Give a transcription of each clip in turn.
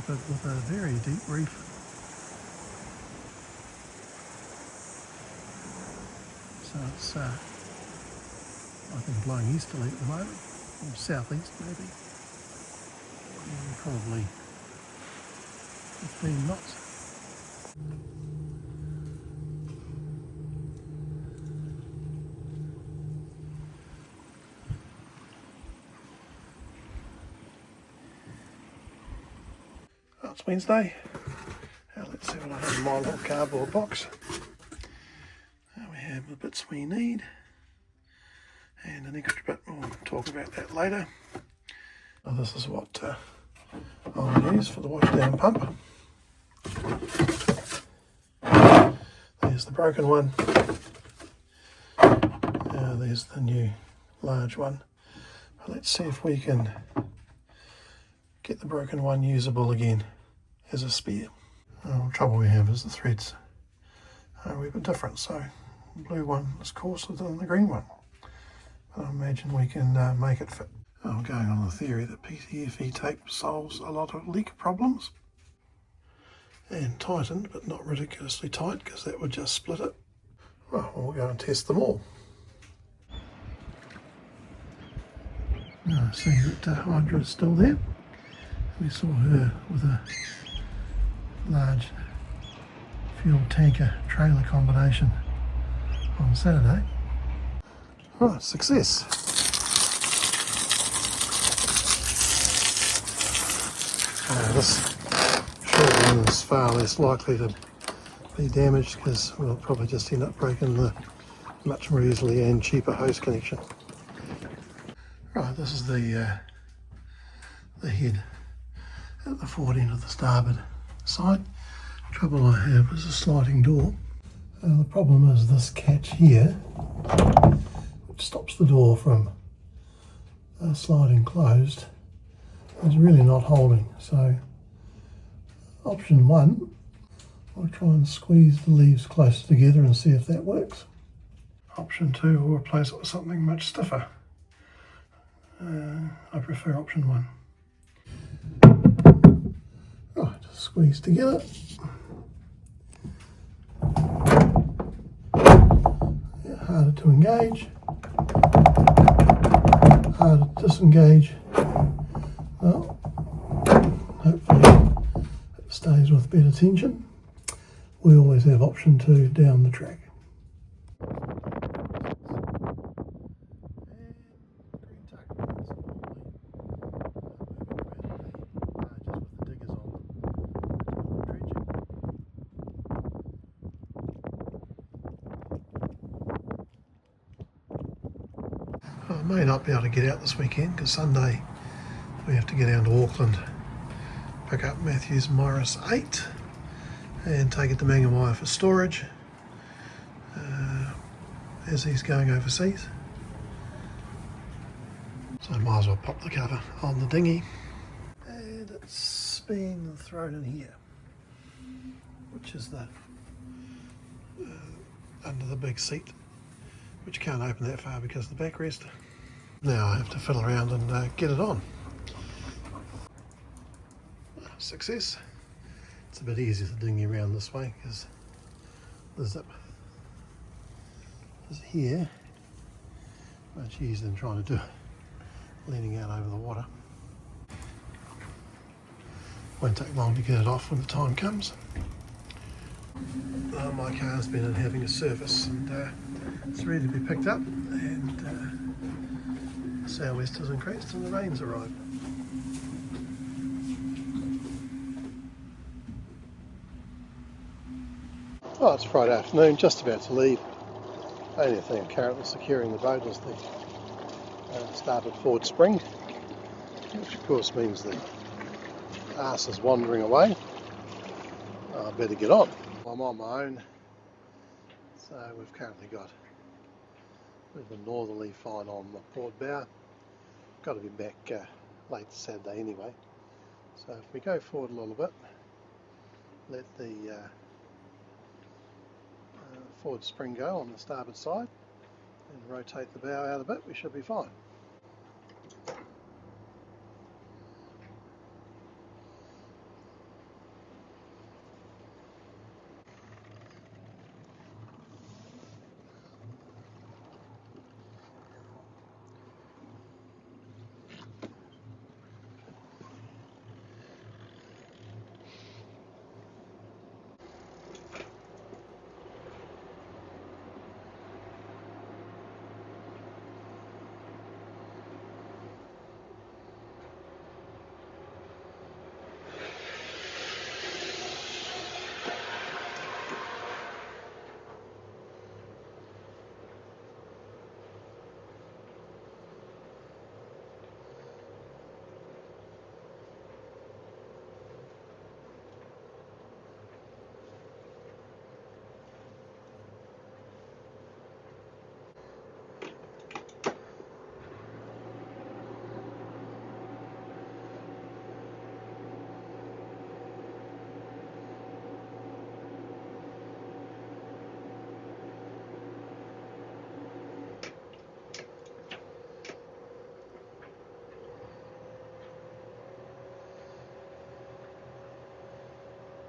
Leopard with a very deep reef. So it's I think blowing easterly at the moment, or southeast maybe, and probably 15 knots. Oh, it's Wednesday. Now let's see what I have in my little cardboard box. Now we have the bits we need and an extra bit. We'll talk about that later. Oh, this is what I'll use for the washdown pump. There's the broken one. There's the new large one. But let's see if we can get the broken one usable again as a spare. The trouble we have is the threads are a wee bit different, so the blue one is coarser than the green one. But I imagine we can make it fit. I'm going on the theory that PTFE tape solves a lot of leak problems. And tightened, but not ridiculously tight, because that would just split it. Well, we'll go and test them all. Now I see that Hydra is still there. We saw her with a large fuel tanker trailer combination on Saturday. Right, success. This short one is far less likely to be damaged because we'll probably just end up breaking the much more easily and cheaper hose connection. Right, this is the head at the forward end of the starboard side. Trouble I have is a sliding door. The problem is this catch here, which stops the door from sliding closed, is really not holding. So option one, I'll try and squeeze the leaves closer together and see if that works. Option two, we'll replace it with something much stiffer. I prefer option one. Right, squeeze together. Yeah, harder to engage, harder to disengage. Well, hopefully it stays with better tension. We always have option two down the track. I may not be able to get out this weekend because Sunday we have to get down to Auckland, pick up Matthew's Morris 8 and take it to Whangarei for storage as he's going overseas. So I might as well pop the cover on the dinghy. And it's been thrown in here, which is the under the big seat, which can't open that far because of the backrest. Now I have to fiddle around and get it on. Success. It's a bit easier to dinghy around this way because the zip is here. Much easier than trying to do it leaning out over the water. Won't take long to get it off when the time comes. My car's been in having a service and it's ready to be picked up, and the sou'west has increased and the rain's arrived. Oh, it's Friday afternoon, just about to leave. Only thing currently securing the boat is the starboard forward spring, which of course means the arse is wandering away. I better get on. I'm on my own, so we've currently got a bit of a northerly fine on the port bow. Got to be back late Saturday anyway, so if we go forward a little bit, let the forward spring go on the starboard side and rotate the bow out a bit, we should be fine.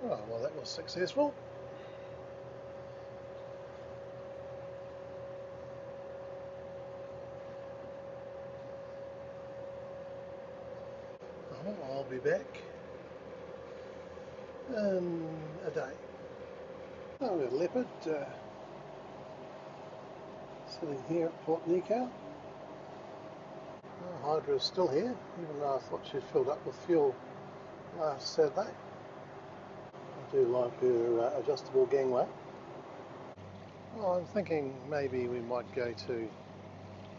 Oh, well, that was successful. Oh, I'll be back in a day. Oh, we've got Leopard sitting here at Port Nikau. Oh, Hydra's still here, even though I thought she'd filled up with fuel last Saturday. I do like her adjustable gangway. Well, I'm thinking maybe we might go to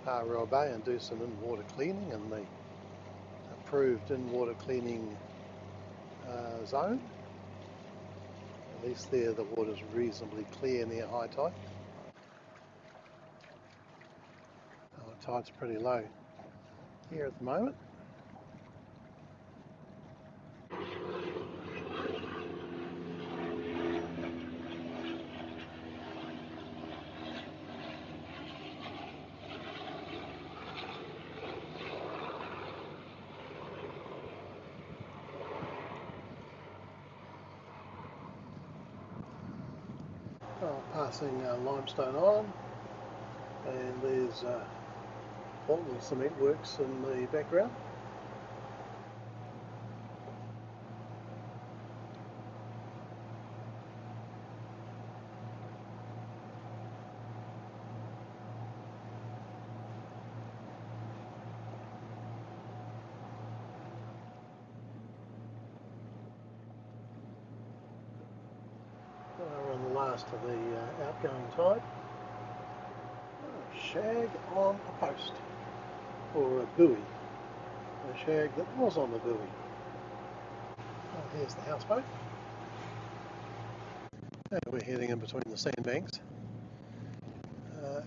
Parua Bay and do some in-water cleaning in the approved in-water cleaning zone. At least there the water's reasonably clear near high tide. Oh, the tide's pretty low here at the moment. Passing Limestone Island, and there's Portland Cement Works in the background. We're on the last of the outgoing tide. Shag on a post, or a buoy. A shag that was on the buoy. Oh, here's the houseboat. And we're heading in between the sandbanks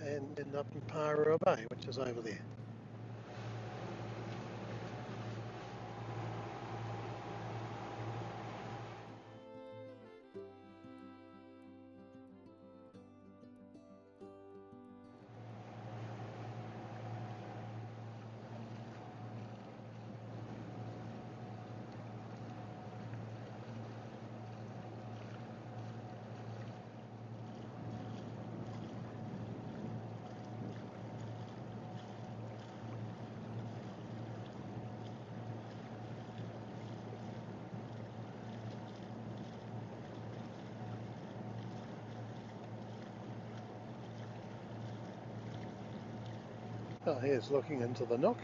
and end up in Parua Bay, which is over there. Oh, here's looking into the nook.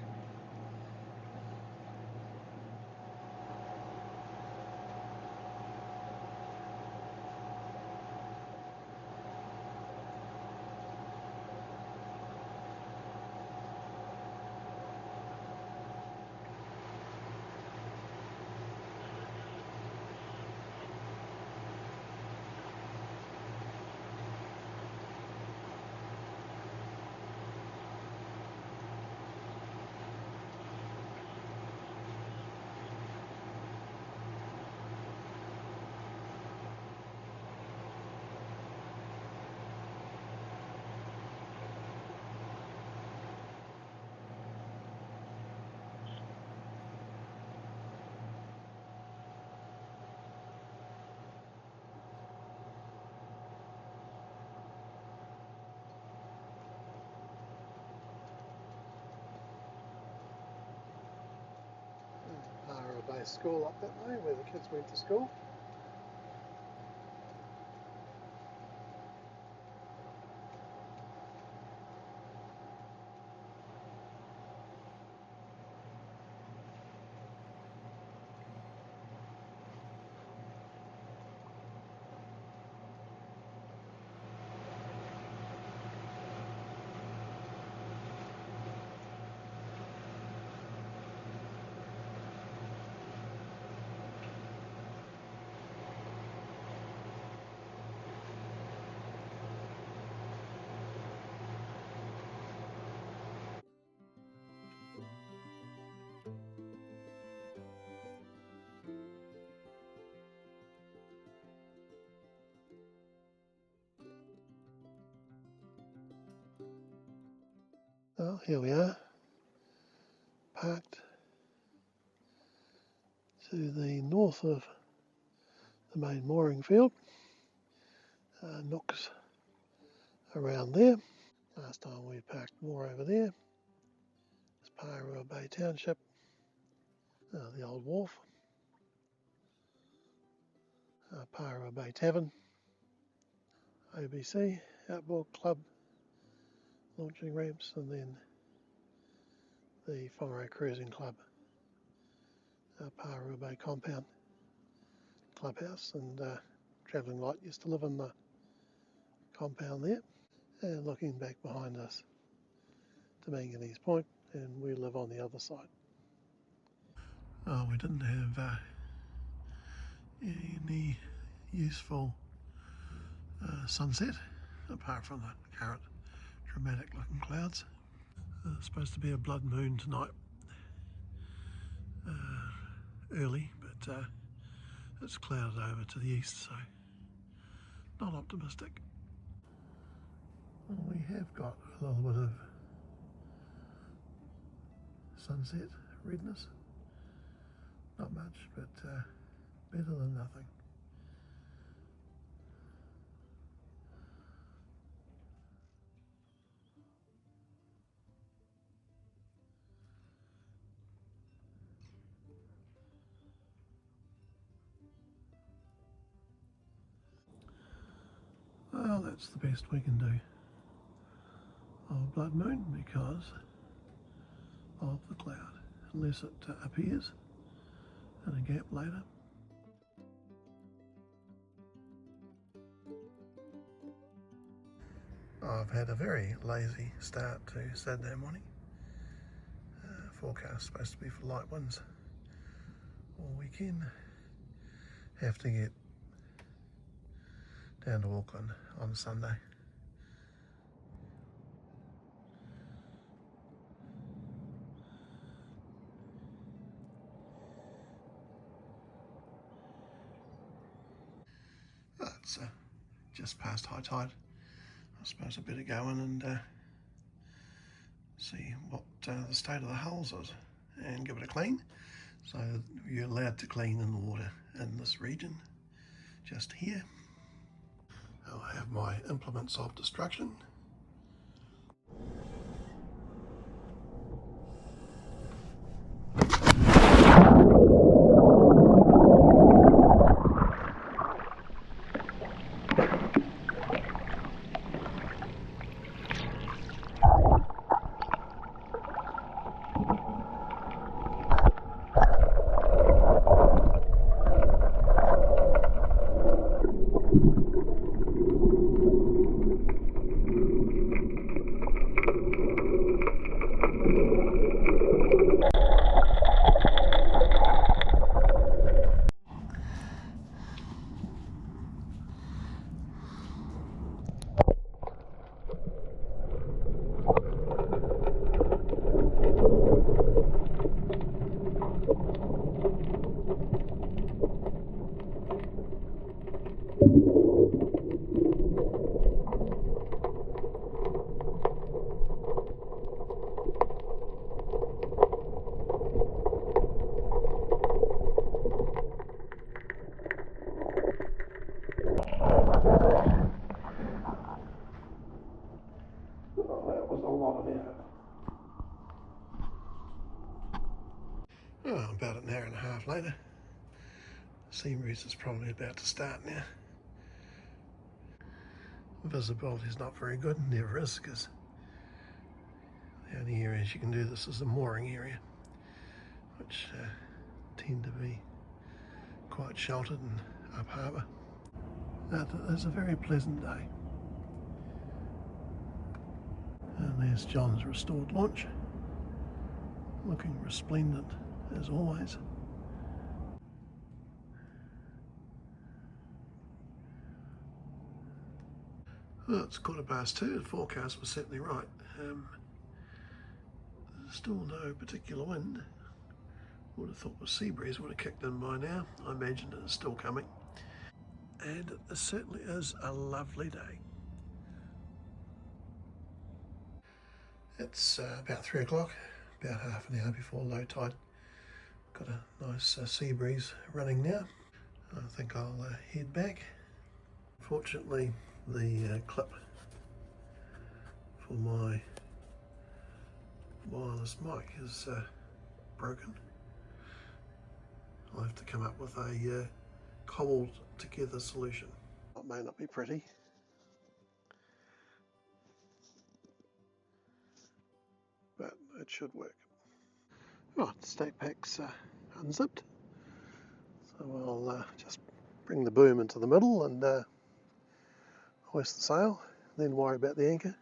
Parua Bay School up that way, where the kids went to school. Well, here we are, parked to the north of the main mooring field. Nooks around there. Last time we parked more over there. It's Parua Bay Township, the old wharf, Parua Bay Tavern, OBC, Outboard Club, launching ramps, and then the Whangarei Cruising Club, Parua Bay Compound Clubhouse, and Travelling Light used to live in the compound there. And looking back behind us to Manganese Point, and we live on the other side. Oh, we didn't have any useful sunset apart from the current dramatic looking clouds. It's supposed to be a blood moon tonight, early, but it's clouded over to the east, so not optimistic. Well, we have got a little bit of sunset redness. Not much, but better than nothing. Well, that's the best we can do of blood moon because of the cloud, unless it appears in a gap later. I've had a very lazy start to Saturday morning. Forecast supposed to be for light winds all weekend. Have to get down to Auckland on Sunday. It's just past high tide. I suppose I better go in and see what the state of the hulls is and give it a clean. So you're allowed to clean in the water in this region, just here. I'll have my implements of destruction. Oh, about an hour and a half later. Sea breeze is probably about to start now. Visibility is not very good, never is, because the only areas you can do this is the mooring area, which tend to be quite sheltered and up harbour. It's a very pleasant day. And there's John's restored launch, looking resplendent as always. Well, it's 2:15. The forecast was certainly right. Still no particular wind. Would have thought the sea breeze would have kicked in by now. I imagine it is still coming. And it certainly is a lovely day. It's about 3 o'clock, about half an hour before low tide. Got a nice sea breeze running now. I think I'll head back. Fortunately, the clip for my wireless mic is broken. I'll have to come up with a cobbled together solution. It may not be pretty, but it should work. Right, the state pack's unzipped, so I'll just bring the boom into the middle and hoist the sail, then worry about the anchor.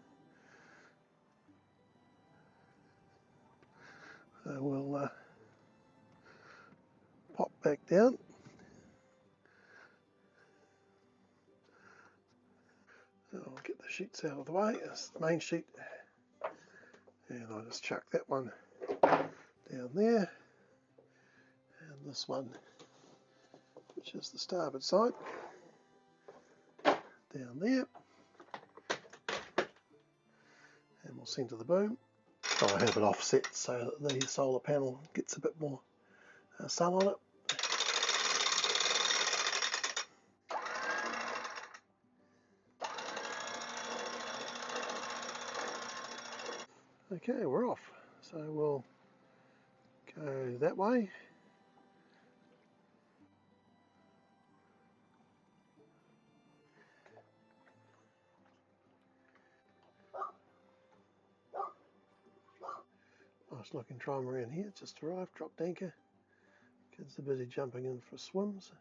So we'll pop back down. I'll get the sheets out of the way. That's the main sheet, and I'll just chuck that one down there, and this one, which is the starboard side, down there, and we'll centre the boom. I'll have it offset so that the solar panel gets a bit more sun on it. Okay, we're off. So we'll go that way. Nice looking trimaran here, just arrived, dropped anchor. Kids are busy jumping in for swims.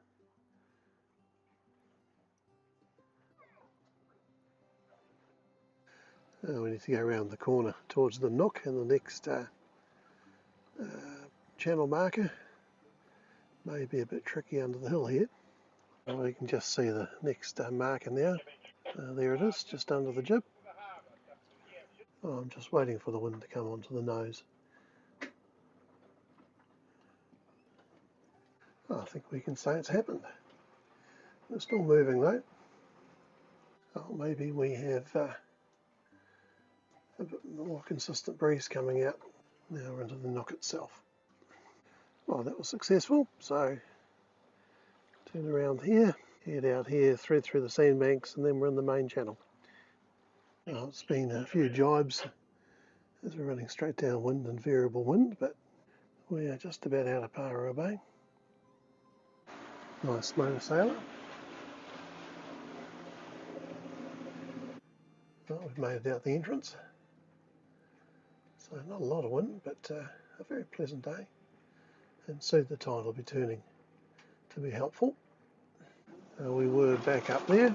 We need to go around the corner towards the nook, and the next channel marker may be a bit tricky under the hill here. We can just see the next marker now. There it is, just under the jib. I'm just waiting for the wind to come onto the nose. I think we can say it's happened. We're still moving though. Oh, maybe we have a bit more consistent breeze coming out. Now we're into the nook itself. Well, that was successful, so turn around here, head out here, thread through the sandbanks, and then we're in the main channel. Well, it's been a few jibes as we're running straight downwind and variable wind, but we are just about out of Parua Bay. Nice motor sailor. Well, we've made it out the entrance. So not a lot of wind, but a very pleasant day. And soon the tide will be turning to be helpful. We were back up there.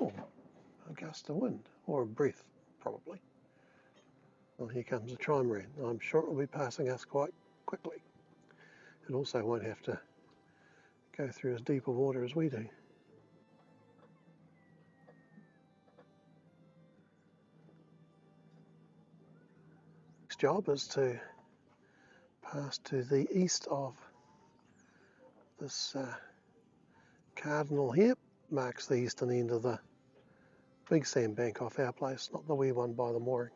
Oh, a gust of wind, or a breath probably. Well, here comes a trimaran. I'm sure it will be passing us quite quickly. It also won't have to go through as deep a water as we do. Next job is to pass to the east of this cardinal here. Marks the eastern end of the big sandbank off our place, not the wee one by the mooring.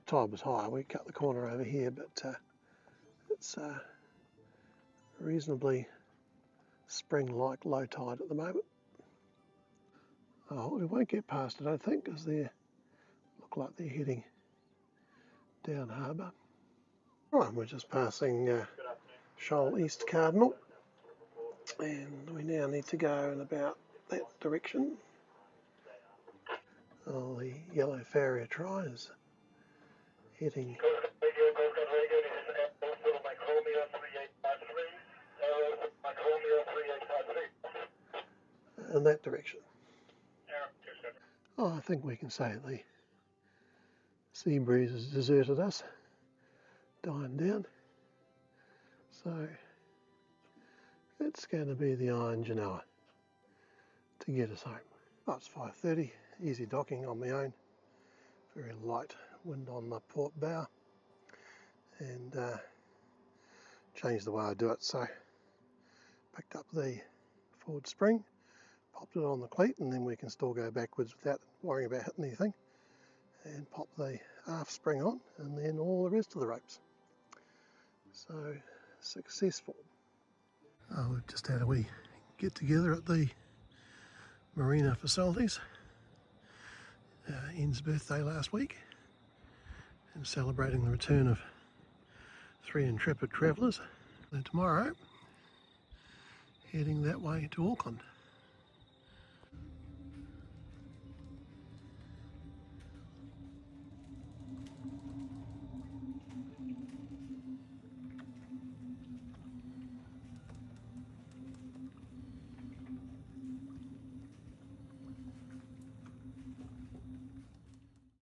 Tide was high, we cut the corner over here, but it's reasonably spring-like low tide at the moment. Oh, we won't get past it, I think, because they look like they're heading down harbour. Right, we're just passing Shoal East Cardinal, and we now need to go in about that direction. Oh, the yellow Farrier Try is heading in that direction. Oh, I think we can say the sea breeze has deserted us, dying down. So it's going to be the Iron Genoa to get us home. Oh, it's 5:30, easy docking on my own. Very light wind on the port bow, and changed the way I do it. So picked up the forward spring, popped it on the cleat, and then we can still go backwards without worrying about hitting anything, and pop the aft spring on, and then all the rest of the ropes. So successful. Oh, we've just had a wee get together at the marina facilities. Ian's birthday last week, and celebrating the return of 3 intrepid travellers. And tomorrow, heading that way to Auckland.